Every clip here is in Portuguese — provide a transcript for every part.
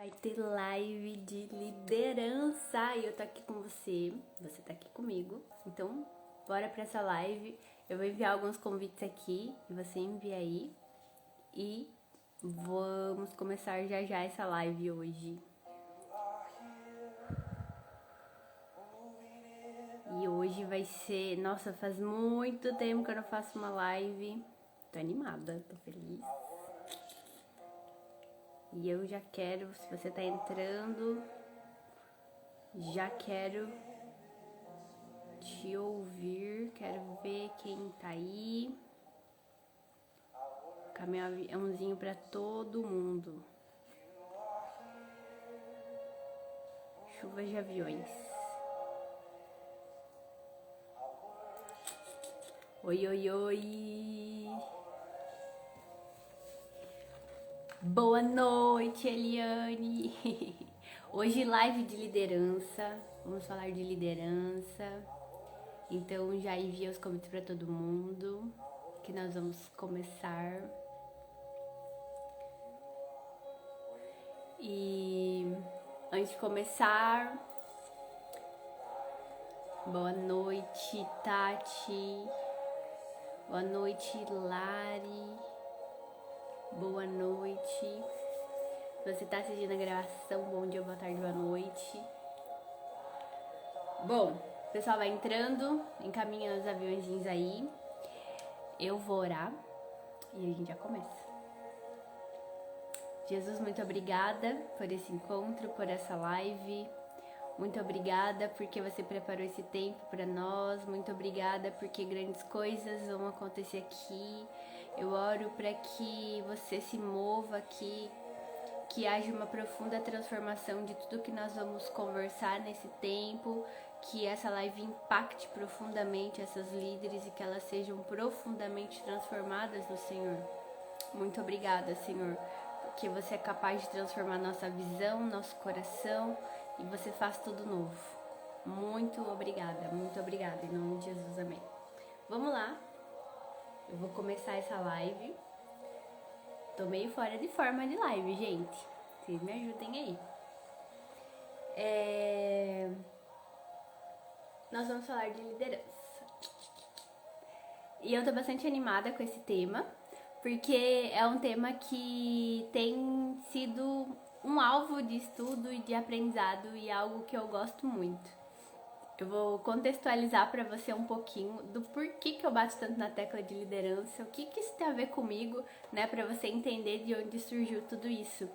Vai ter live de liderança e eu tô aqui com você tá aqui comigo. Então, bora pra essa live. Eu vou enviar alguns convites aqui e você envia aí. E vamos começar já já essa live hoje. E hoje vai ser... Nossa, faz muito tempo que eu não faço uma live. Tô animada, tô feliz. E eu já quero, se você tá entrando, já quero te ouvir, quero ver quem tá aí. Caminho aviãozinho pra todo mundo. Chuva de aviões. Oi, oi, oi. Boa noite, Eliane. Hoje live de liderança. Vamos falar de liderança. Então já envia os convites para todo mundo, que nós vamos começar. E antes de começar, boa noite, Tati. Boa noite, Lari. Boa noite. Se você está assistindo a gravação, bom dia, boa tarde, boa noite. Bom, o pessoal vai entrando, encaminha os aviãozinhos aí. Eu vou orar e a gente já começa. Jesus, muito obrigada por esse encontro, por essa live. Muito obrigada porque você preparou esse tempo para nós. Muito obrigada porque grandes coisas vão acontecer aqui. Eu oro para que você se mova aqui, que haja uma profunda transformação de tudo que nós vamos conversar nesse tempo, que essa live impacte profundamente essas líderes e que elas sejam profundamente transformadas no Senhor. Muito obrigada, Senhor, porque você é capaz de transformar nossa visão, nosso coração e você faz tudo novo. Muito obrigada, em nome de Jesus, amém. Vamos lá, eu vou começar essa live. Tô meio fora de forma de live, gente. Vocês me ajudem aí. Nós vamos falar de liderança. E eu tô bastante animada com esse tema, porque é um tema que tem sido um alvo de estudo e de aprendizado e algo que eu gosto muito. Eu vou contextualizar para você um pouquinho do porquê que eu bato tanto na tecla de liderança, o que isso tem a ver comigo, né, para você entender de onde surgiu tudo isso.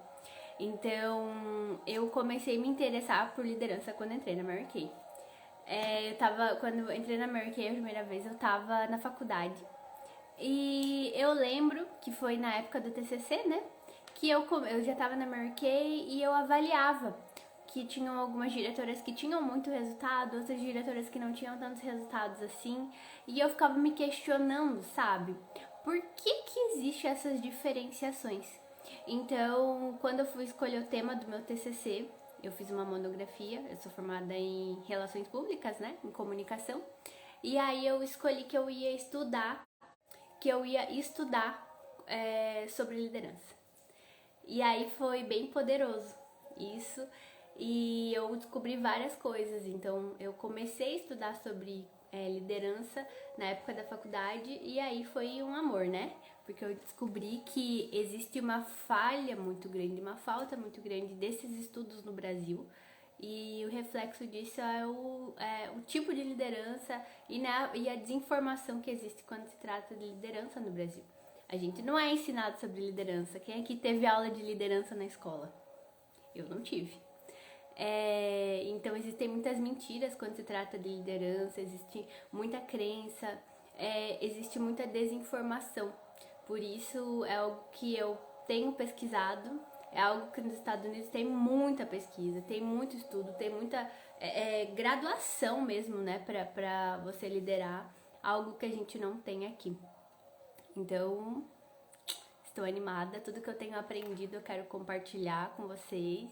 Então, eu comecei a me interessar por liderança quando entrei na Mary Kay. Quando eu entrei na Mary Kay a primeira vez, eu tava na faculdade. E eu lembro que foi na época do TCC, né? Que eu já tava na Mary Kay e eu avaliava que tinham algumas diretoras que tinham muito resultado, outras diretoras que não tinham tantos resultados assim. E eu ficava me questionando, sabe? Por que existem essas diferenciações? Então, quando eu fui escolher o tema do meu TCC, eu fiz uma monografia, eu sou formada em Relações Públicas, né? Em Comunicação. E aí eu escolhi que eu ia estudar sobre liderança. E aí foi bem poderoso isso, e eu descobri várias coisas. Então eu comecei a estudar sobre liderança na época da faculdade, e aí foi um amor, né? Porque eu descobri que existe uma falha muito grande, uma falta muito grande desses estudos no Brasil. E o reflexo disso é o tipo de liderança e a desinformação que existe quando se trata de liderança no Brasil. A gente não é ensinado sobre liderança. Quem aqui teve aula de liderança na escola? Eu não tive. Então existem muitas mentiras quando se trata de liderança, existe muita crença, existe muita desinformação. Por isso é algo que eu tenho pesquisado, é algo que nos Estados Unidos tem muita pesquisa, tem muito estudo, tem muita graduação mesmo, né, pra você liderar, algo que a gente não tem aqui. Então, estou animada, tudo que eu tenho aprendido eu quero compartilhar com vocês.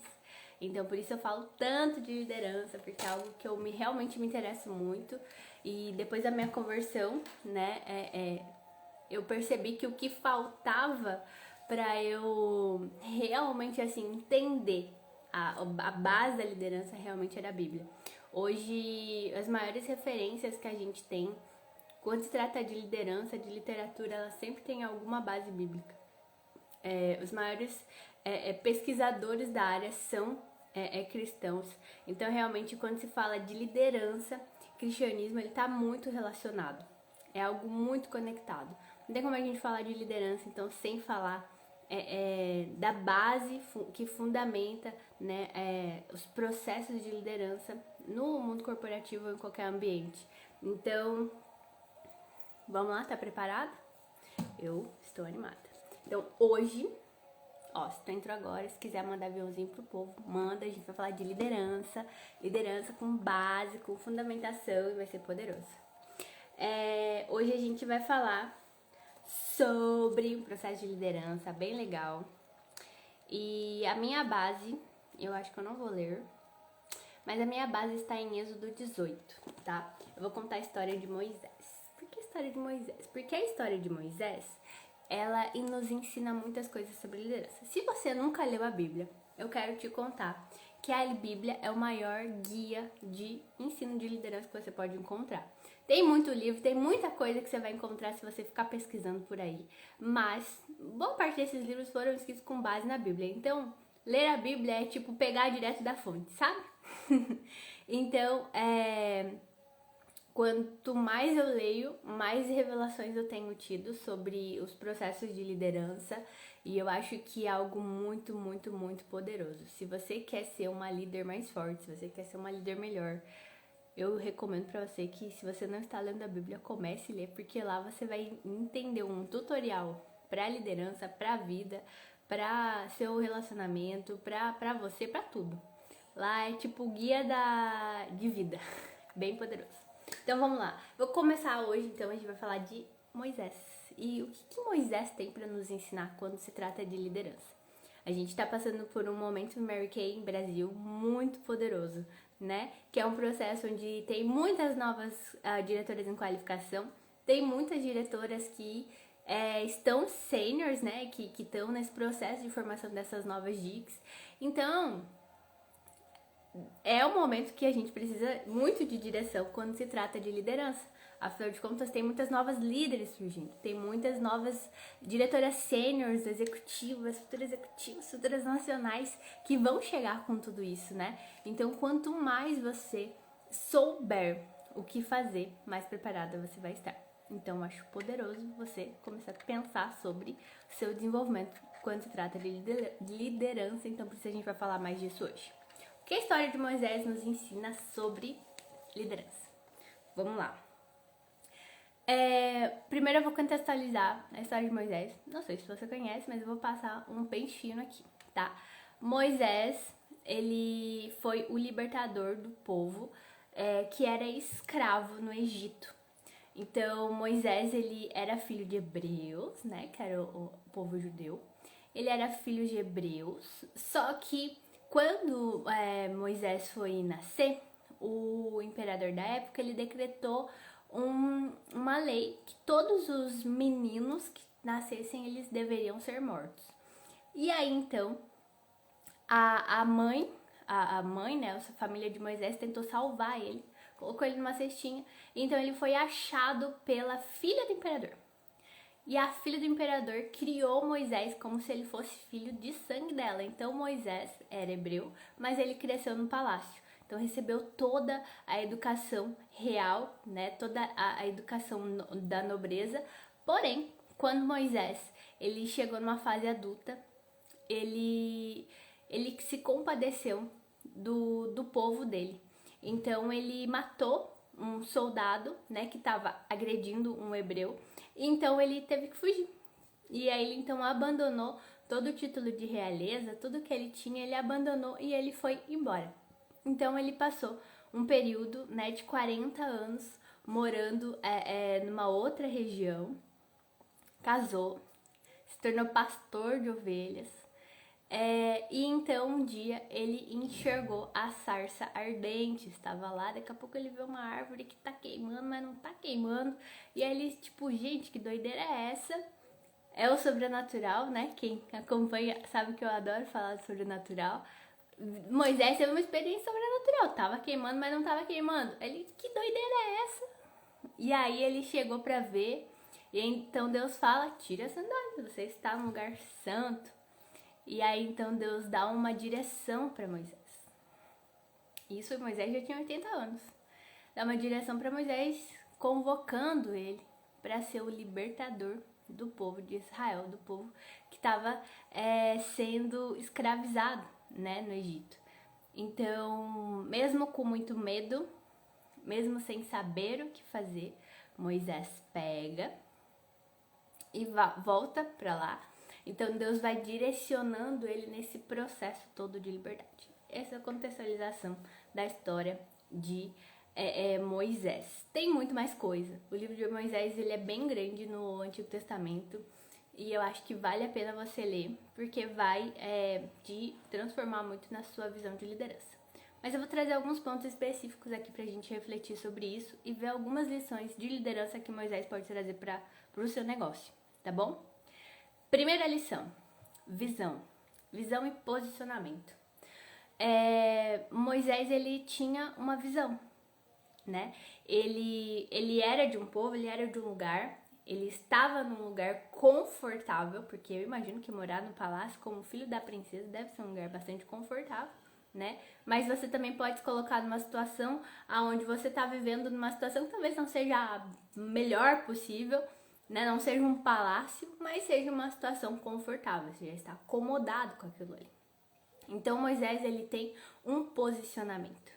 Então, por isso eu falo tanto de liderança, porque é algo que eu realmente me interesso muito. E depois da minha conversão, né, eu percebi que o que faltava para eu realmente, assim, entender a base da liderança realmente era a Bíblia. Hoje, as maiores referências que a gente tem, quando se trata de liderança, de literatura, ela sempre tem alguma base bíblica. Os maiores pesquisadores da área são cristãos. Então, realmente, quando se fala de liderança, cristianismo, ele está muito relacionado. É algo muito conectado. Não tem como a gente falar de liderança, então, sem falar da base que fundamenta, né, os processos de liderança no mundo corporativo ou em qualquer ambiente. Então, vamos lá, tá preparado? Eu estou animada. Então, hoje, se tu entrou agora, se quiser mandar aviãozinho pro povo, manda, a gente vai falar de liderança com base, com fundamentação, e vai ser poderoso. Hoje a gente vai falar sobre um processo de liderança bem legal. E a minha base, eu acho que eu não vou ler, mas a minha base está em Êxodo 18, tá? Eu vou contar a história de Moisés. Por que a história de Moisés? Porque a história de Moisés, ela nos ensina muitas coisas sobre liderança. Se você nunca leu a Bíblia, eu quero te contar que a Bíblia é o maior guia de ensino de liderança que você pode encontrar. Tem muito livro, tem muita coisa que você vai encontrar se você ficar pesquisando por aí. Mas boa parte desses livros foram escritos com base na Bíblia. Então, ler a Bíblia é tipo pegar direto da fonte, sabe? Então, quanto mais eu leio, mais revelações eu tenho tido sobre os processos de liderança. E eu acho que é algo muito, muito, muito poderoso. Se você quer ser uma líder mais forte, se você quer ser uma líder melhor, eu recomendo pra você que, se você não está lendo a Bíblia, comece a ler, porque lá você vai entender um tutorial pra liderança, pra vida, pra seu relacionamento, pra você, pra tudo. Lá é tipo o guia de vida, bem poderoso. Então vamos lá, vou começar hoje, então a gente vai falar de Moisés. E o que Moisés tem pra nos ensinar quando se trata de liderança? A gente tá passando por um momento no Mary Kay Brasil muito poderoso, né? Que é um processo onde tem muitas novas diretoras em qualificação, tem muitas diretoras que estão seniors, né? Que estão nesse processo de formação dessas novas DICs. Então, é um momento que a gente precisa muito de direção quando se trata de liderança. Afinal de contas, tem muitas novas líderes surgindo, tem muitas novas diretoras sêniores, executivas, futuras nacionais que vão chegar com tudo isso, né? Então, quanto mais você souber o que fazer, mais preparada você vai estar. Então, eu acho poderoso você começar a pensar sobre o seu desenvolvimento quando se trata de liderança. Então, por isso a gente vai falar mais disso hoje. O que a história de Moisés nos ensina sobre liderança? Vamos lá. Primeiro eu vou contextualizar a história de Moisés. Não sei se você conhece, mas eu vou passar um peixinho aqui, tá? Moisés, ele foi o libertador do povo que era escravo no Egito. Então, Moisés, ele era filho de hebreus, né? Que era o povo judeu. Ele era filho de hebreus, só que quando Moisés foi nascer, o imperador da época, ele decretou uma lei que todos os meninos que nascessem, eles deveriam ser mortos. E aí, então, a mãe, né, a família de Moisés tentou salvar ele, colocou ele numa cestinha, então ele foi achado pela filha do imperador. E a filha do imperador criou Moisés como se ele fosse filho de sangue dela. Então Moisés era hebreu, mas ele cresceu no palácio. Então recebeu toda a educação real, né? Toda a educação da nobreza. Porém, quando Moisés ele chegou numa fase adulta, ele se compadeceu do povo dele. Então ele matou um soldado, né, que estava agredindo um hebreu. Então ele teve que fugir. E aí ele então abandonou todo o título de realeza, tudo que ele tinha, ele abandonou e ele foi embora. Então ele passou um período, né, de 40 anos morando numa outra região, casou, se tornou pastor de ovelhas. E então um dia ele enxergou a sarça ardente, estava lá, daqui a pouco ele viu uma árvore que tá queimando, mas não tá queimando. E aí ele, tipo, gente, que doideira é essa? É o sobrenatural, né? Quem acompanha sabe que eu adoro falar do sobrenatural. Moisés teve uma experiência sobrenatural. Tava queimando, mas não tava queimando. Ele, que doideira é essa? E aí ele chegou pra ver. E então Deus fala, tira a sandália, você está num lugar santo. E aí então Deus dá uma direção para Moisés. Isso, Moisés já tinha 80 anos. Dá uma direção para Moisés, convocando ele para ser o libertador do povo de Israel, do povo que estava sendo escravizado, né, no Egito. Então, mesmo com muito medo, mesmo sem saber o que fazer, Moisés pega e volta para lá. Então Deus vai direcionando ele nesse processo todo de liberdade. Essa é a contextualização da história de Moisés. Tem muito mais coisa. O livro de Moisés ele é bem grande no Antigo Testamento e eu acho que vale a pena você ler, porque vai te transformar muito na sua visão de liderança. Mas eu vou trazer alguns pontos específicos aqui pra gente refletir sobre isso e ver algumas lições de liderança que Moisés pode trazer para o seu negócio, tá bom? Primeira lição, visão. Visão e posicionamento. Moisés, ele tinha uma visão, né? Ele era de um povo, ele era de um lugar, ele estava num lugar confortável, porque eu imagino que morar no palácio como filho da princesa deve ser um lugar bastante confortável, né? Mas você também pode se colocar numa situação onde você está vivendo numa situação que talvez não seja a melhor possível, né? Não seja um palácio, mas seja uma situação confortável, você já está acomodado com aquilo ali. Então Moisés, ele tem um posicionamento.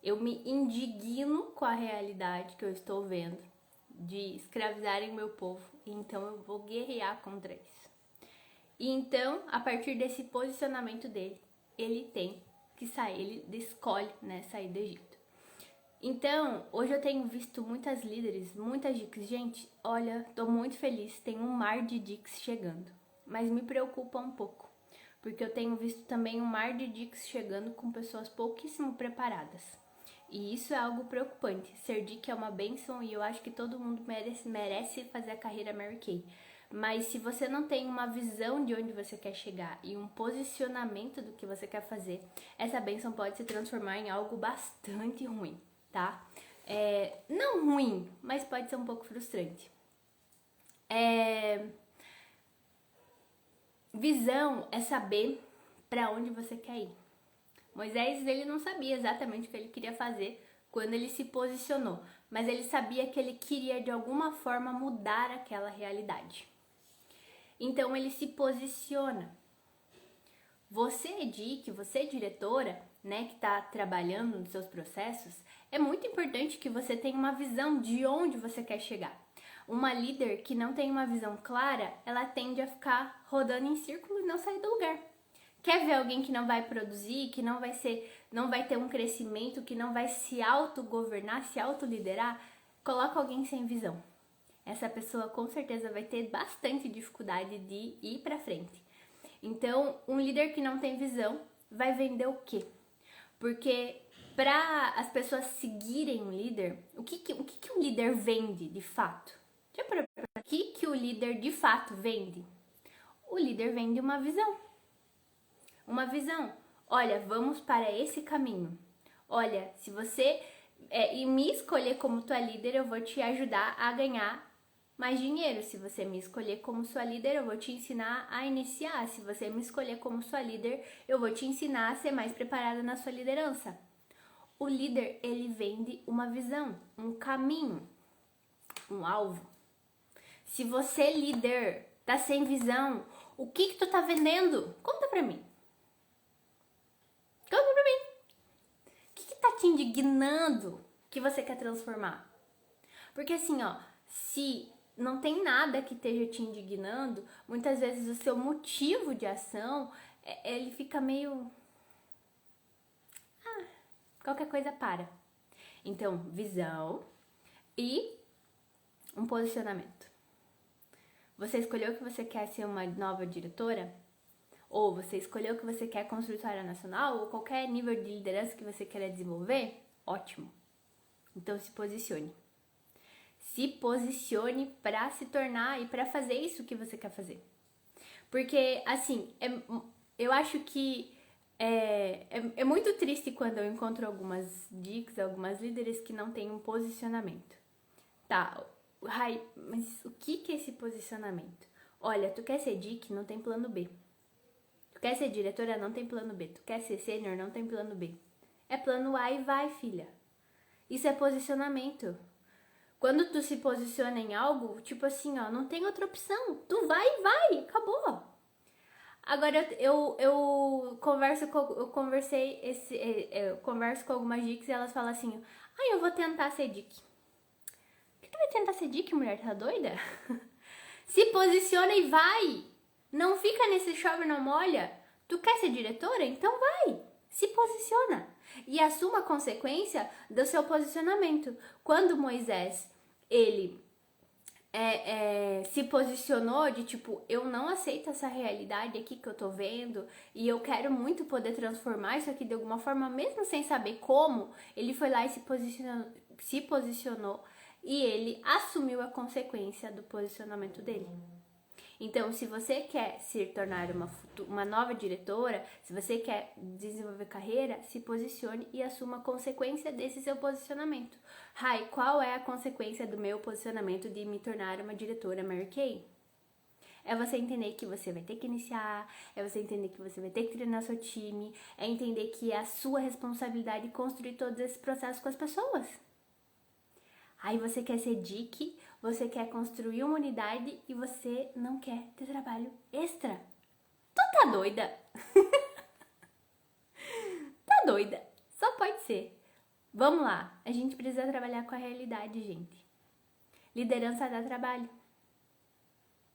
Eu me indigno com a realidade que eu estou vendo de escravizarem o meu povo, e então eu vou guerrear contra isso. E então, a partir desse posicionamento dele, ele tem que sair, ele escolhe, né, sair do Egito. Então, hoje eu tenho visto muitas líderes, muitas dicas. Gente, olha, tô muito feliz, tem um mar de dicas chegando. Mas me preocupa um pouco, porque eu tenho visto também um mar de dicas chegando com pessoas pouquíssimo preparadas. E isso é algo preocupante. Ser dica é uma bênção e eu acho que todo mundo merece fazer a carreira Mary Kay. Mas se você não tem uma visão de onde você quer chegar e um posicionamento do que você quer fazer, essa bênção pode se transformar em algo bastante ruim, tá? Não ruim, mas pode ser um pouco frustrante. Visão é saber para onde você quer ir. Moisés, ele não sabia exatamente o que ele queria fazer quando ele se posicionou, mas ele sabia que ele queria de alguma forma mudar aquela realidade. Então ele se posiciona. Você, Dick, você, diretora, né, que está trabalhando nos seus processos, é muito importante que você tenha uma visão de onde você quer chegar. Uma líder que não tem uma visão clara, ela tende a ficar rodando em círculo e não sair do lugar. Quer ver alguém que não vai produzir, que não vai ter um crescimento, que não vai se autogovernar, se autoliderar? Coloca alguém sem visão. Essa pessoa com certeza vai ter bastante dificuldade de ir para frente. Então, um líder que não tem visão vai vender o quê? Porque para as pessoas seguirem um líder, o que um líder vende de fato? O que o líder de fato vende? O líder vende uma visão. Uma visão. Olha, vamos para esse caminho. Olha, se você me escolher como tua líder, eu vou te ajudar a ganhar mais dinheiro. Se você me escolher como sua líder, eu vou te ensinar a iniciar. Se você me escolher como sua líder, eu vou te ensinar a ser mais preparada na sua liderança. O líder, ele vende uma visão, um caminho, um alvo. Se você, líder, tá sem visão, o que tu tá vendendo? Conta pra mim. Conta pra mim. O que tá te indignando que você quer transformar? Porque assim, ó, se não tem nada que esteja te indignando, muitas vezes o seu motivo de ação, ele fica meio... qualquer coisa para. Então, visão e um posicionamento. Você escolheu que você quer ser uma nova diretora? Ou você escolheu que você quer construir sua área nacional? Ou qualquer nível de liderança que você queira desenvolver? Ótimo. Então, se posicione. Se posicione para se tornar e para fazer isso que você quer fazer. Porque, assim, eu acho que É muito triste quando eu encontro algumas dicas, algumas líderes que não têm um posicionamento. Tá, Rai, mas o que é esse posicionamento? Olha, tu quer ser DIC, não tem plano B. Tu quer ser diretora, não tem plano B. Tu quer ser sênior, não tem plano B. É plano A e vai, filha. Isso é posicionamento. Quando tu se posiciona em algo, tipo assim, ó, não tem outra opção. Tu vai e vai, acabou. Agora eu converso com algumas dicas e elas falam assim, eu vou tentar ser dic. Por que tu vai tentar ser dic, mulher? Tá doida? Se posiciona e vai. Não fica nesse chove não molha. Tu quer ser diretora? Então vai. Se posiciona. E assuma a consequência do seu posicionamento. Quando Moisés, ele se posicionou de tipo, eu não aceito essa realidade aqui que eu tô vendo e eu quero muito poder transformar isso aqui de alguma forma, mesmo sem saber como, ele foi lá e se posicionou e ele assumiu a consequência do posicionamento dele. Então, se você quer se tornar uma nova diretora, se você quer desenvolver carreira, se posicione e assuma a consequência desse seu posicionamento. Rai, qual é a consequência do meu posicionamento de me tornar uma diretora Mary Kay? É você entender que você vai ter que iniciar, é você entender que você vai ter que treinar seu time, é entender que é a sua responsabilidade construir todos esses processos com as pessoas. Aí você quer ser DIC, você quer construir uma unidade e você não quer ter trabalho extra. Tu tá doida? Tá doida? Só pode ser. Vamos lá, a gente precisa trabalhar com a realidade, gente. Liderança dá trabalho,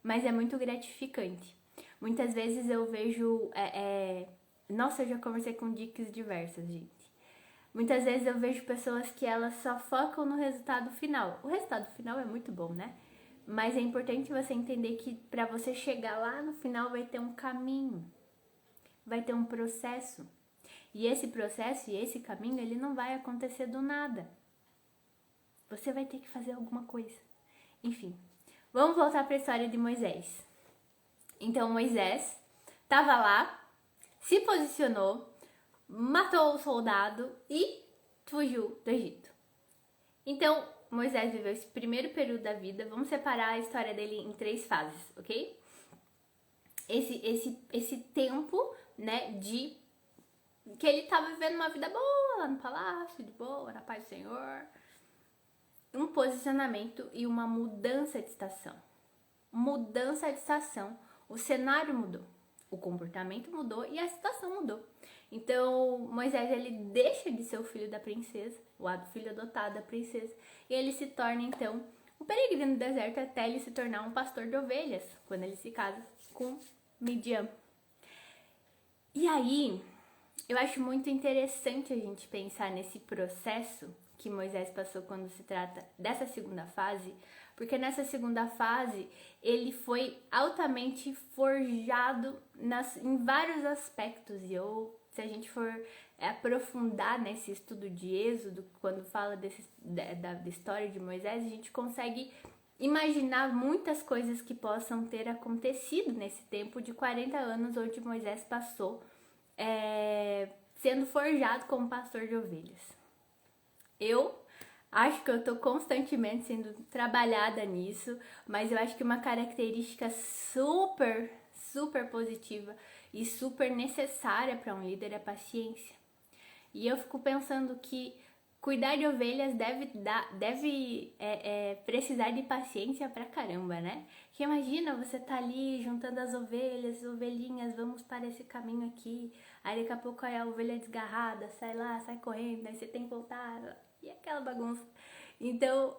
mas é muito gratificante. Muitas vezes eu vejo... Nossa, eu já conversei com DICs diversas, gente. Muitas vezes eu vejo pessoas que elas só focam no resultado final. O resultado final é muito bom, né? Mas é importante você entender que para você chegar lá no final vai ter um caminho, vai ter um processo. E esse processo e esse caminho, ele não vai acontecer do nada. Você vai ter que fazer alguma coisa. Enfim, vamos voltar para a história de Moisés. Então Moisés estava lá, se posicionou, matou o soldado e fugiu do Egito. Então, Moisés viveu esse primeiro período da vida. Vamos separar a história dele em 3 fases, ok? Esse tempo, né, de que ele estava vivendo uma vida boa lá no palácio, de boa, na paz do Senhor. Um posicionamento e uma mudança de estação. Mudança de estação. O cenário mudou. O comportamento mudou e a situação mudou. Então, Moisés, ele deixa de ser o filho da princesa, o filho adotado da princesa, e ele se torna, então, um peregrino no deserto até ele se tornar um pastor de ovelhas, quando ele se casa com Midian. E aí, eu acho muito interessante a gente pensar nesse processo que Moisés passou quando se trata dessa segunda fase, porque nessa segunda fase ele foi altamente forjado em vários aspectos. E se a gente for aprofundar nesse estudo de Êxodo, quando fala da história de Moisés, a gente consegue imaginar muitas coisas que possam ter acontecido nesse tempo de 40 anos onde Moisés passou sendo forjado como pastor de ovelhas. Eu acho que eu tô constantemente sendo trabalhada nisso, mas eu acho que uma característica super, super positiva e super necessária para um líder é a paciência. E eu fico pensando que cuidar de ovelhas deve precisar de paciência pra caramba, né? Porque imagina, você tá ali juntando as ovelhinhas, vamos para esse caminho aqui, aí daqui a pouco a ovelha desgarrada, sai lá, sai correndo, aí você tem que voltar, e aquela bagunça. Então,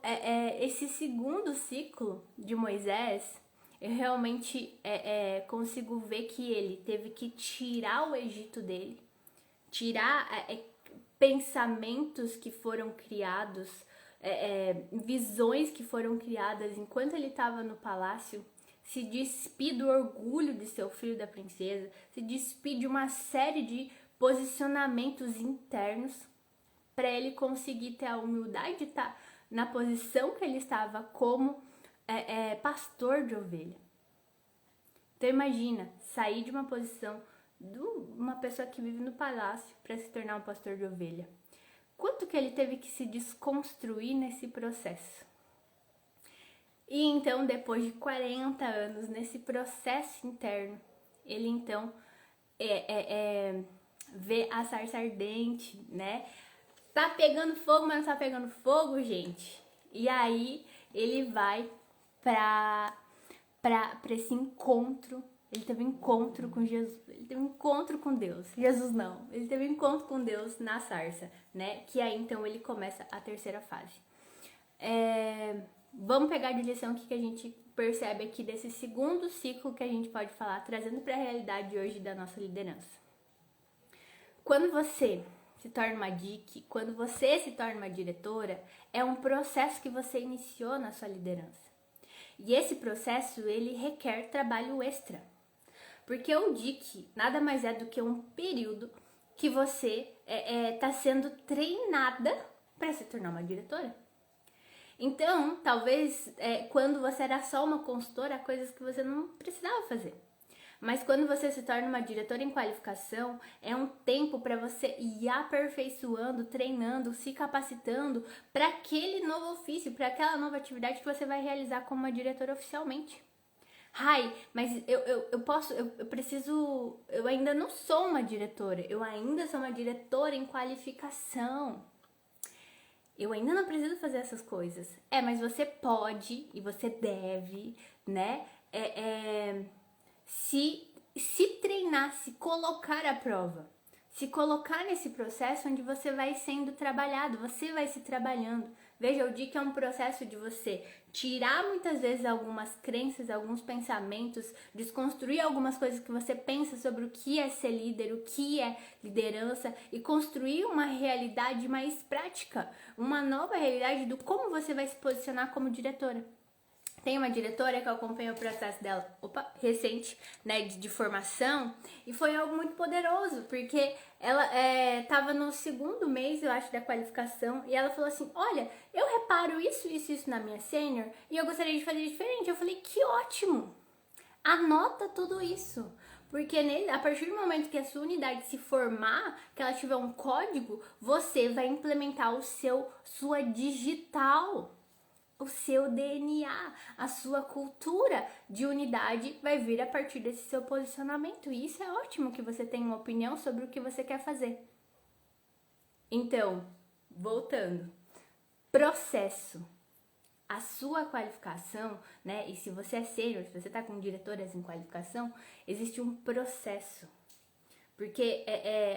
esse segundo ciclo de Moisés, eu realmente consigo ver que ele teve que tirar o Egito dele, tirar pensamentos que foram criados, visões que foram criadas enquanto ele estava no palácio, se despir do orgulho de ser o filho da princesa, se despir de uma série de posicionamentos internos para ele conseguir ter a humildade de estar na posição que ele estava como pastor de ovelha. Então imagina, sair de uma posição de uma pessoa que vive no palácio para se tornar um pastor de ovelha. Quanto que ele teve que se desconstruir nesse processo? E então, depois de 40 anos nesse processo interno, ele então vê a sarça ardente, né? Tá pegando fogo, mas não tá pegando fogo, gente. E aí ele vai pra esse encontro. Ele teve um encontro com Jesus. Ele teve um encontro com Deus. Jesus não. Ele teve um encontro com Deus na sarça, né? Que aí então ele começa a terceira fase. Vamos pegar de lição o que a gente percebe aqui desse segundo ciclo que a gente pode falar, trazendo para a realidade hoje da nossa liderança. Quando você se torna uma DIC, quando você se torna uma diretora, é um processo que você iniciou na sua liderança. E esse processo, ele requer trabalho extra. Porque o DIC nada mais é do que um período que você está sendo treinada para se tornar uma diretora. Então, talvez quando você era só uma consultora, há coisas que você não precisava fazer. Mas quando você se torna uma diretora em qualificação, é um tempo para você ir aperfeiçoando, treinando, se capacitando para aquele novo ofício, para aquela nova atividade que você vai realizar como uma diretora oficialmente. Ai, mas eu ainda não sou uma diretora, eu ainda sou uma diretora em qualificação. Eu ainda não preciso fazer essas coisas. Mas você pode e você deve, né? Se treinar, se colocar à prova. Se colocar nesse processo onde você vai sendo trabalhado, você vai se trabalhando. Veja, eu digo que é um processo de você tirar muitas vezes algumas crenças, alguns pensamentos, desconstruir algumas coisas que você pensa sobre o que é ser líder, o que é liderança e construir uma realidade mais prática, uma nova realidade do como você vai se posicionar como diretora. Tem uma diretora que eu acompanhei o processo dela, recente, né, de formação, e foi algo muito poderoso, porque ela estava no segundo mês, eu acho, da qualificação, e ela falou assim, olha, eu reparo isso na minha sênior, e eu gostaria de fazer diferente. Eu falei, que ótimo! Anota tudo isso, porque a partir do momento que a sua unidade se formar, que ela tiver um código, você vai implementar sua digital. O seu DNA, a sua cultura de unidade vai vir a partir desse seu posicionamento. E isso é ótimo que você tenha uma opinião sobre o que você quer fazer. Então, voltando. Processo. A sua qualificação, né? E se você é sênior, se você está com diretoras em qualificação, existe um processo. Porque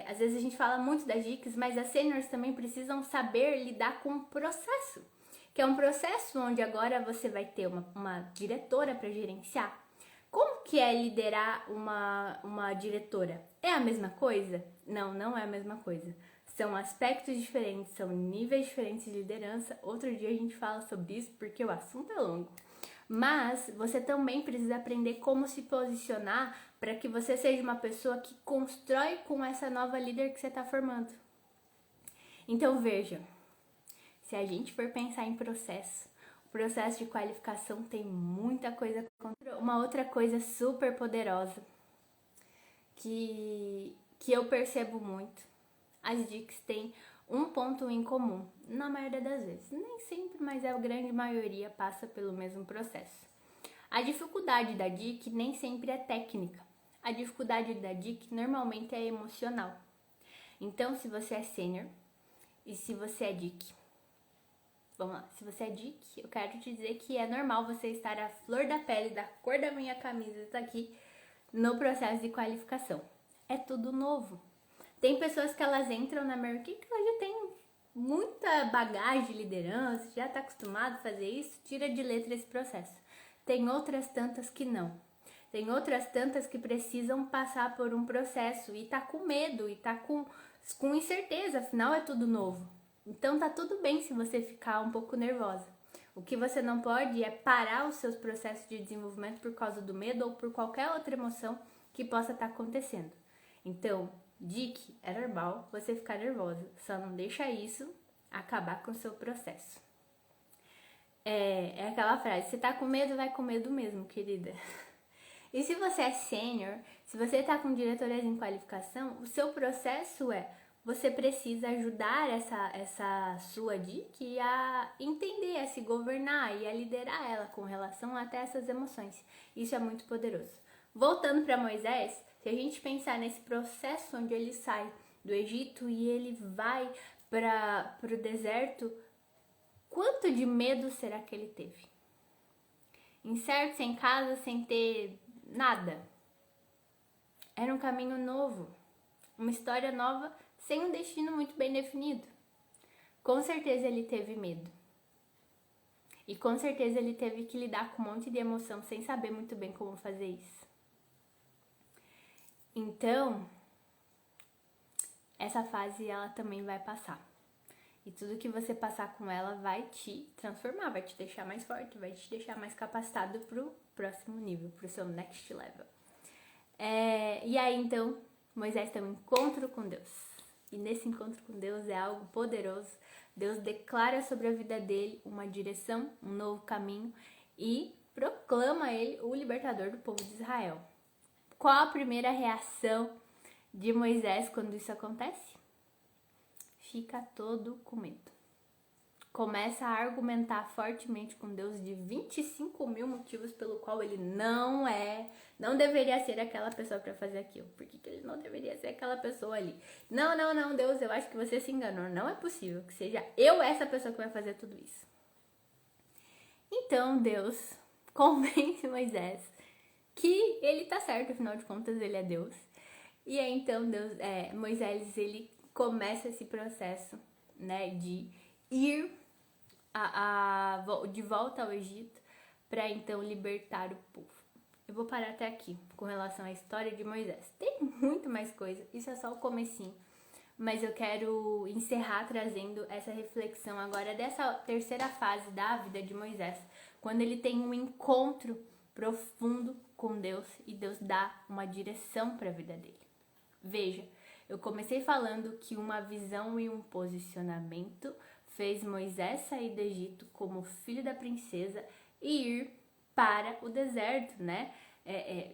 às vezes a gente fala muito das DICs, mas as sêniors também precisam saber lidar com o processo. Que é um processo onde agora você vai ter uma diretora para gerenciar. Como que é liderar uma diretora? É a mesma coisa? Não, não é a mesma coisa. São aspectos diferentes, são níveis diferentes de liderança. Outro dia a gente fala sobre isso porque o assunto é longo. Mas você também precisa aprender como se posicionar para que você seja uma pessoa que constrói com essa nova líder que você está formando. Então veja, se a gente for pensar em processo, o processo de qualificação tem muita coisa. Uma outra coisa super poderosa que eu percebo muito, as DICs têm um ponto em comum, na maioria das vezes. Nem sempre, mas a grande maioria passa pelo mesmo processo. A dificuldade da DIC nem sempre é técnica. A dificuldade da DIC normalmente é emocional. Então, se você é sênior e se você é DIC, vamos lá, se você é DIC, eu quero te dizer que é normal você estar à flor da pele, da cor da minha camisa, tá aqui no processo de qualificação. É tudo novo. Tem pessoas que elas entram na American que elas já têm muita bagagem de liderança, já está acostumado a fazer isso, tira de letra esse processo. Tem outras tantas que não. Tem outras tantas que precisam passar por um processo e tá com medo e tá com incerteza, afinal é tudo novo. Então tá tudo bem se você ficar um pouco nervosa. O que você não pode é parar os seus processos de desenvolvimento por causa do medo ou por qualquer outra emoção que possa estar acontecendo. Então, DIC, é normal você ficar nervosa, só não deixa isso acabar com o seu processo. É aquela frase, se tá com medo, vai com medo mesmo, querida. E se você é sênior, Se você está com diretoras em qualificação, o seu processo você precisa ajudar essa sua DIC a entender, a se governar e a liderar ela com relação até essas emoções. Isso é muito poderoso. Voltando para Moisés, se a gente pensar nesse processo onde ele sai do Egito e ele vai para o deserto, quanto de medo será que ele teve? Incerto, sem casa, sem ter nada. Era um caminho novo, uma história nova, sem um destino muito bem definido. Com certeza ele teve medo. E com certeza ele teve que lidar com um monte de emoção sem saber muito bem como fazer isso. Então, essa fase ela também vai passar. E tudo que você passar com ela vai te transformar, vai te deixar mais forte, vai te deixar mais capacitado pro próximo nível, pro seu next level. E aí, então, Moisés tem um encontro com Deus. E nesse encontro com Deus é algo poderoso. Deus declara sobre a vida dele uma direção, um novo caminho e proclama ele o libertador do povo de Israel. Qual a primeira reação de Moisés quando isso acontece? Fica todo com medo. Começa a argumentar fortemente com Deus de 25 mil motivos pelo qual ele não deveria ser aquela pessoa para fazer aquilo. Por que ele não deveria ser aquela pessoa ali? Não, Deus, eu acho que você se enganou. Não é possível que seja eu essa pessoa que vai fazer tudo isso. Então Deus convence Moisés que ele tá certo, afinal de contas ele é Deus. E aí então Moisés ele começa esse processo, né, de ir de volta ao Egito para então libertar o povo. Eu vou parar até aqui com relação à história de Moisés. Tem muito mais coisa, isso é só o comecinho. Mas eu quero encerrar trazendo essa reflexão agora dessa terceira fase da vida de Moisés, quando ele tem um encontro profundo com Deus e Deus dá uma direção para a vida dele. Veja, eu comecei falando que uma visão e um posicionamento fez Moisés sair do Egito como filho da princesa e ir para o deserto, né?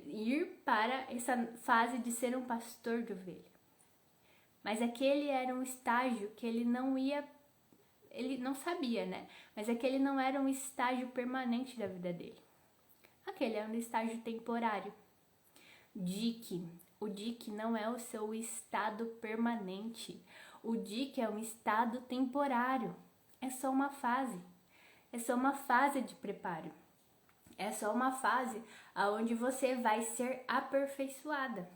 Ir para essa fase de ser um pastor de ovelha. Mas aquele era um estágio que ele não sabia, né? Mas aquele não era um estágio permanente da vida dele. Aquele era um estágio temporário. O DIC não é o seu estado permanente. O DIC é um estado temporário. É só uma fase. É só uma fase de preparo. É só uma fase onde você vai ser aperfeiçoada.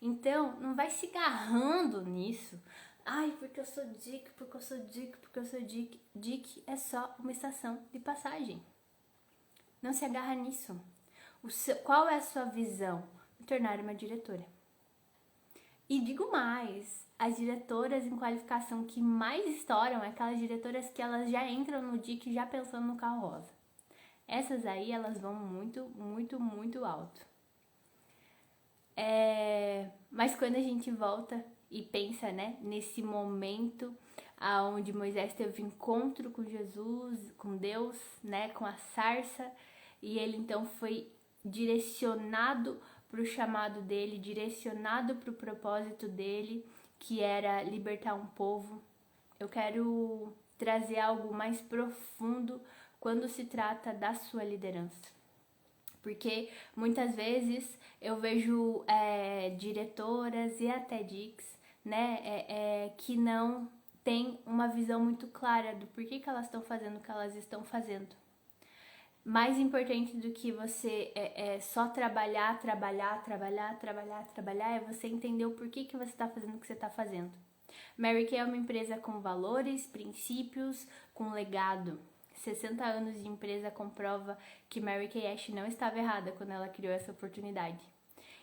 Então, não vai se agarrando nisso. Ai, porque eu sou DIC, porque eu sou DIC, porque eu sou DIC. DIC é só uma estação de passagem. Não se agarra nisso. Qual é a sua visão? Me tornar uma diretora. E digo mais, as diretoras em qualificação que mais estouram é aquelas diretoras que elas já entram no DIC já pensando no carro rosa. Essas aí, elas vão muito, muito, muito alto. Mas quando a gente volta e pensa, né, nesse momento onde Moisés teve encontro com Jesus, com Deus, né, com a sarça, e ele então foi direcionado para o chamado dele, direcionado para o propósito dele, que era libertar um povo. Eu quero trazer algo mais profundo quando se trata da sua liderança. Porque muitas vezes eu vejo diretoras e até DICs, né, que não têm uma visão muito clara do porquê que elas estão fazendo o que elas estão fazendo. Mais importante do que você só trabalhar é você entender o porquê que você está fazendo o que você está fazendo. Mary Kay é uma empresa com valores, princípios, com legado. 60 anos de empresa comprova que Mary Kay Ash não estava errada quando ela criou essa oportunidade.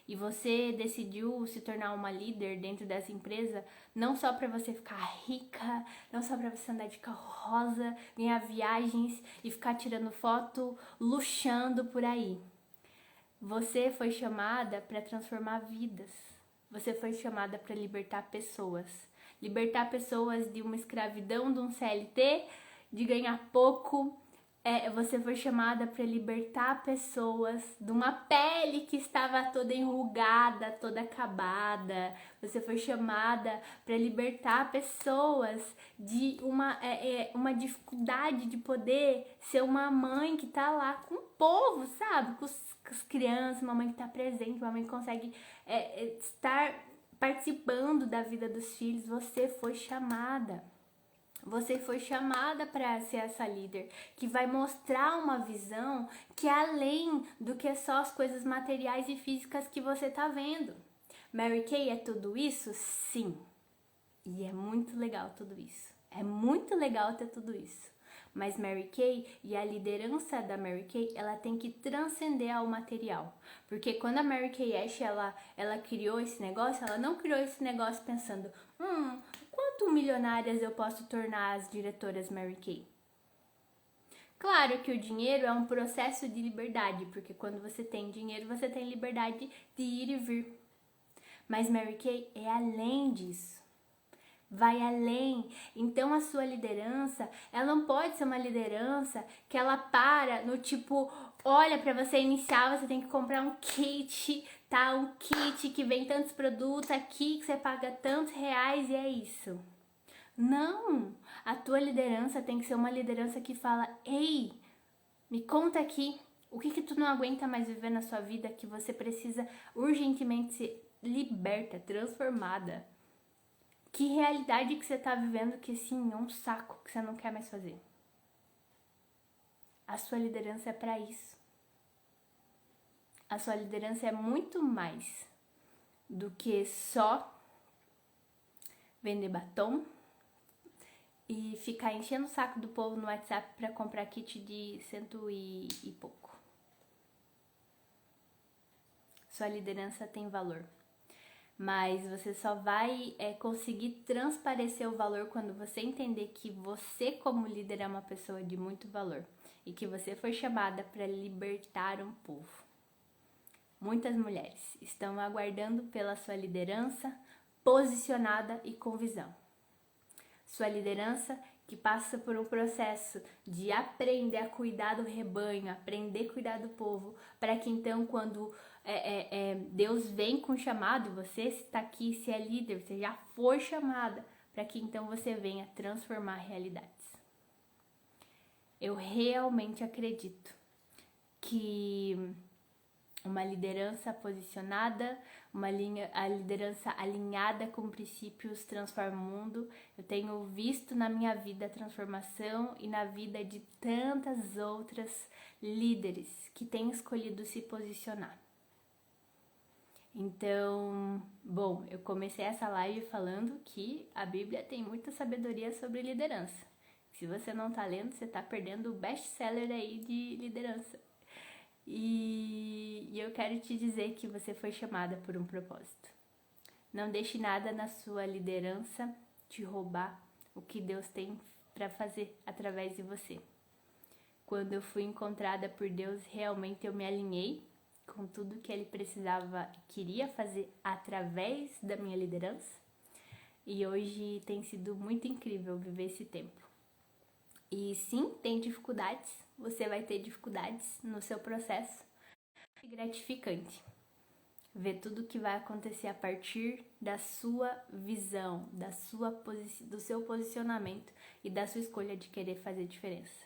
E você decidiu se tornar uma líder dentro dessa empresa, não só para você ficar rica, não só para você andar de carro rosa, ganhar viagens e ficar tirando foto, luxando por aí. Você foi chamada para transformar vidas. Você foi chamada para libertar pessoas. Libertar pessoas de uma escravidão, de um CLT, de ganhar pouco, Você foi chamada para libertar pessoas de uma pele que estava toda enrugada, toda acabada. Você foi chamada para libertar pessoas de uma dificuldade de poder ser uma mãe que tá lá com o povo, sabe? Com as crianças, uma mãe que tá presente, uma mãe que consegue estar participando da vida dos filhos. Você foi chamada. Você foi chamada para ser essa líder que vai mostrar uma visão que é além do que só as coisas materiais e físicas que você tá vendo. Mary Kay é tudo isso? Sim. E é muito legal tudo isso. É muito legal ter tudo isso. Mas Mary Kay e a liderança da Mary Kay, ela tem que transcender ao material. Porque quando a Mary Kay Ash, ela criou esse negócio, ela não criou esse negócio pensando, quanto milionárias eu posso tornar as diretoras Mary Kay? Claro que o dinheiro é um processo de liberdade, porque quando você tem dinheiro, você tem liberdade de ir e vir. Mas Mary Kay é além disso. Vai além. Então a sua liderança, ela não pode ser uma liderança que ela para no tipo, olha, para você iniciar, você tem que comprar um kit, tá? Um kit que vem tantos produtos aqui, que você paga tantos reais e é isso. Não! A tua liderança tem que ser uma liderança que fala, ei, me conta aqui, o que tu não aguenta mais viver na sua vida que você precisa urgentemente ser liberta, transformada? Que realidade que você tá vivendo que assim, é um saco, que você não quer mais fazer? A sua liderança é para isso. A sua liderança é muito mais do que só vender batom e ficar enchendo o saco do povo no WhatsApp para comprar kit de 100 e pouco. Sua liderança tem valor. Mas você só vai conseguir transparecer o valor quando você entender que você como líder é uma pessoa de muito valor e que você foi chamada para libertar um povo. Muitas mulheres estão aguardando pela sua liderança posicionada e com visão. Sua liderança que passa por um processo de aprender a cuidar do rebanho, aprender a cuidar do povo, para que então quando Deus vem com chamado, você está aqui, se é líder, você já foi chamada, para que então você venha transformar realidades. Eu realmente acredito que uma liderança posicionada, a liderança alinhada com princípios transforma o mundo. Eu tenho visto na minha vida a transformação e na vida de tantas outras líderes que têm escolhido se posicionar. Então, bom, eu comecei essa live falando que a Bíblia tem muita sabedoria sobre liderança. Se você não tá lendo, você tá perdendo o best-seller aí de liderança. E eu quero te dizer que você foi chamada por um propósito. Não deixe nada na sua liderança te roubar o que Deus tem para fazer através de você. Quando eu fui encontrada por Deus, realmente eu me alinhei com tudo que Ele precisava, queria fazer através da minha liderança. E hoje tem sido muito incrível viver esse tempo. E sim, tem dificuldades, você vai ter dificuldades no seu processo. É gratificante ver tudo que vai acontecer a partir da sua visão, do seu posicionamento e da sua escolha de querer fazer diferença.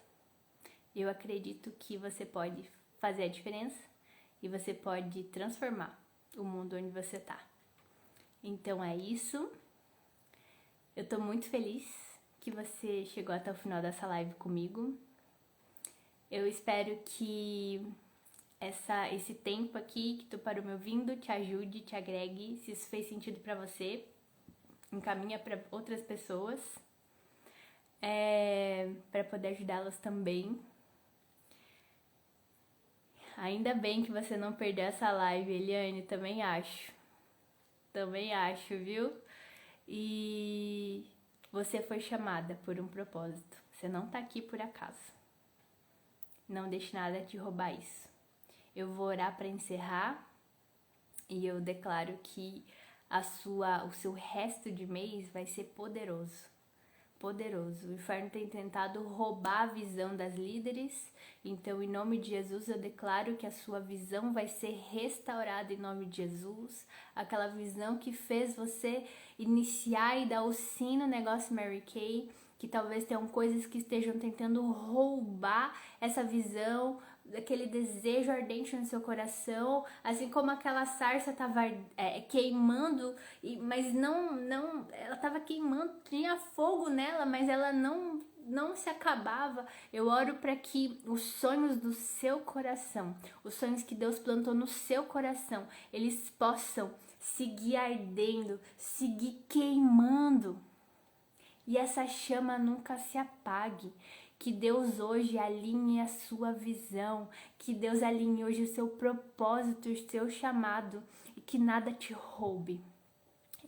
Eu acredito que você pode fazer a diferença e você pode transformar o mundo onde você está. Então é isso. Eu tô muito feliz que você chegou até o final dessa live comigo. Eu espero que esse tempo aqui que tu parou me ouvindo te ajude, te agregue. Se isso fez sentido pra você, encaminha para outras pessoas, para poder ajudá-las também. Ainda bem que você não perdeu essa live, Eliane, também acho. Também acho, viu? E você foi chamada por um propósito. Você não tá aqui por acaso. Não deixe nada te roubar isso. Eu vou orar para encerrar e eu declaro que o seu resto de mês vai ser poderoso. poderoso. O inferno tem tentado roubar a visão das líderes. Então, em nome de Jesus, eu declaro que a sua visão vai ser restaurada em nome de Jesus. Aquela visão que fez você iniciar e dar o sim no negócio Mary Kay, que talvez tenham coisas que estejam tentando roubar essa visão, aquele desejo ardente no seu coração, assim como aquela sarça estava queimando, mas não, ela estava queimando, tinha fogo nela, mas ela não se acabava. Eu oro para que os sonhos do seu coração, os sonhos que Deus plantou no seu coração, eles possam seguir ardendo, seguir queimando. E essa chama nunca se apague. Que Deus hoje alinhe a sua visão. Que Deus alinhe hoje o seu propósito, o seu chamado. E que nada te roube.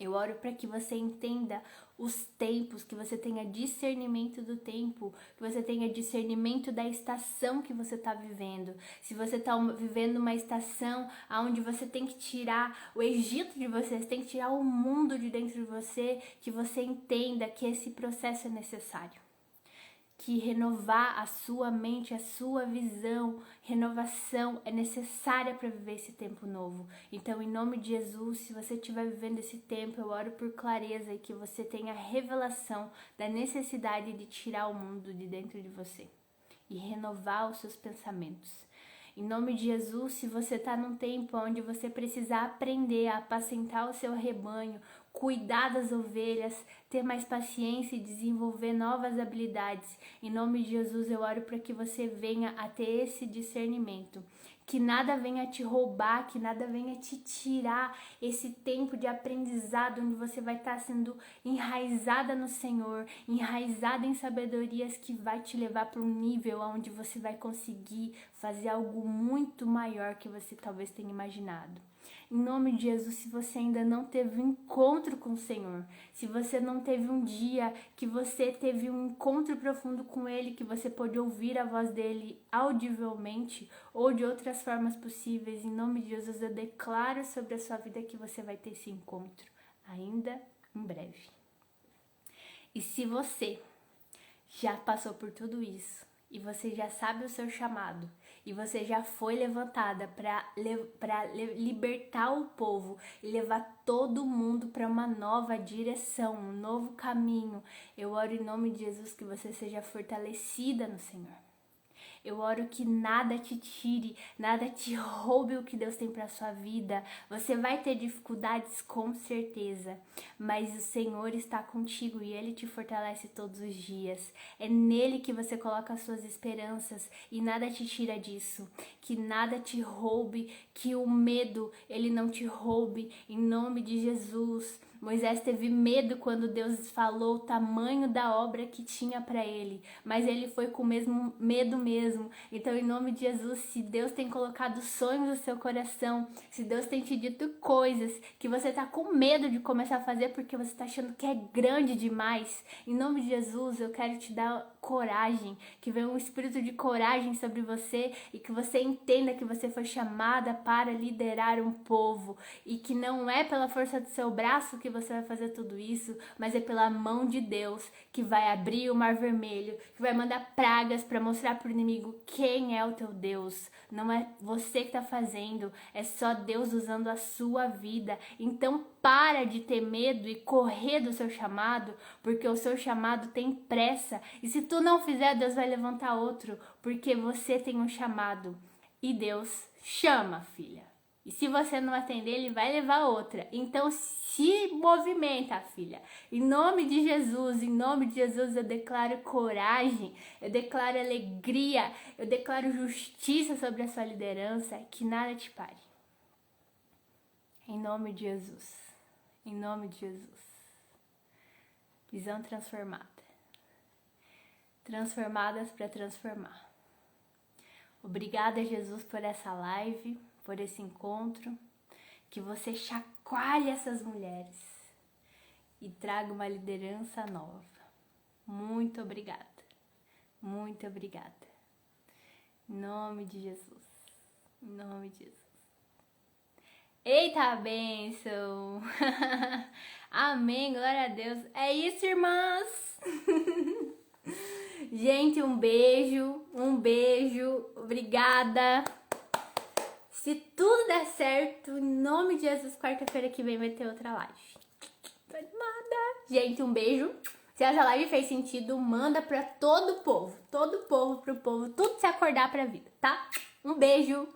Eu oro para que você entenda os tempos, que você tenha discernimento do tempo, que você tenha discernimento da estação que você está vivendo. Se você está vivendo uma estação onde você tem que tirar o Egito de você tem que tirar o mundo de dentro de você, que você entenda que esse processo é necessário. Que renovar a sua mente, a sua visão, renovação é necessária para viver esse tempo novo. Então, em nome de Jesus, se você estiver vivendo esse tempo, eu oro por clareza e que você tenha revelação da necessidade de tirar o mundo de dentro de você e renovar os seus pensamentos. Em nome de Jesus, se você está num tempo onde você precisa aprender a apacentar o seu rebanho, cuidar das ovelhas, ter mais paciência e desenvolver novas habilidades, em nome de Jesus eu oro para que você venha a ter esse discernimento. Que nada venha te roubar, que nada venha te tirar esse tempo de aprendizado onde você vai estar sendo enraizada no Senhor, enraizada em sabedorias que vai te levar para um nível onde você vai conseguir fazer algo muito maior que você talvez tenha imaginado. Em nome de Jesus, se você ainda não teve um encontro com o Senhor, se você não teve um dia que você teve um encontro profundo com Ele, que você pôde ouvir a voz dEle audivelmente ou de outras formas possíveis, em nome de Jesus eu declaro sobre a sua vida que você vai ter esse encontro ainda em breve. E se você já passou por tudo isso, e você já sabe o seu chamado, e você já foi levantada para libertar o povo e levar todo mundo para uma nova direção, um novo caminho, eu oro em nome de Jesus que você seja fortalecida no Senhor. Eu oro que nada te tire, nada te roube o que Deus tem para sua vida. Você vai ter dificuldades com certeza, mas o Senhor está contigo e Ele te fortalece todos os dias. É nele que você coloca as suas esperanças e nada te tira disso. Que nada te roube, que o medo, ele não te roube, em nome de Jesus. Moisés teve medo quando Deus falou o tamanho da obra que tinha para ele, mas ele foi com o mesmo medo mesmo. Então, em nome de Jesus, se Deus tem colocado sonhos no seu coração, se Deus tem te dito coisas que você tá com medo de começar a fazer porque você tá achando que é grande demais, em nome de Jesus, eu quero te dar coragem, que venha um espírito de coragem sobre você e que você entenda que você foi chamada para liderar um povo e que não é pela força do seu braço que você vai fazer tudo isso, mas é pela mão de Deus que vai abrir o mar vermelho, que vai mandar pragas para mostrar para o inimigo quem é o teu Deus. Não é você que está fazendo, é só Deus usando a sua vida. Então para de ter medo e correr do seu chamado, porque o seu chamado tem pressa. E se tu não fizer, Deus vai levantar outro, porque você tem um chamado. E Deus chama, filha. E se você não atender, ele vai levar outra. Então se movimenta, filha. Em nome de Jesus, eu declaro coragem, eu declaro alegria, eu declaro justiça sobre a sua liderança, que nada te pare. Em nome de Jesus. Em nome de Jesus. Visão transformada. Transformadas para transformar. Obrigada, Jesus, por essa live, por esse encontro, que você chacoalhe essas mulheres e traga uma liderança nova. Muito obrigada, muito obrigada. Em nome de Jesus, em nome de Jesus. Eita bênção! Amém, glória a Deus. É isso, irmãs! Gente, um beijo, obrigada. Se tudo der certo, em nome de Jesus, quarta-feira que vem vai ter outra live. Tô animada. Gente, um beijo. Se essa live fez sentido, manda pra todo o povo, pro povo tudo se acordar pra vida, tá? Um beijo.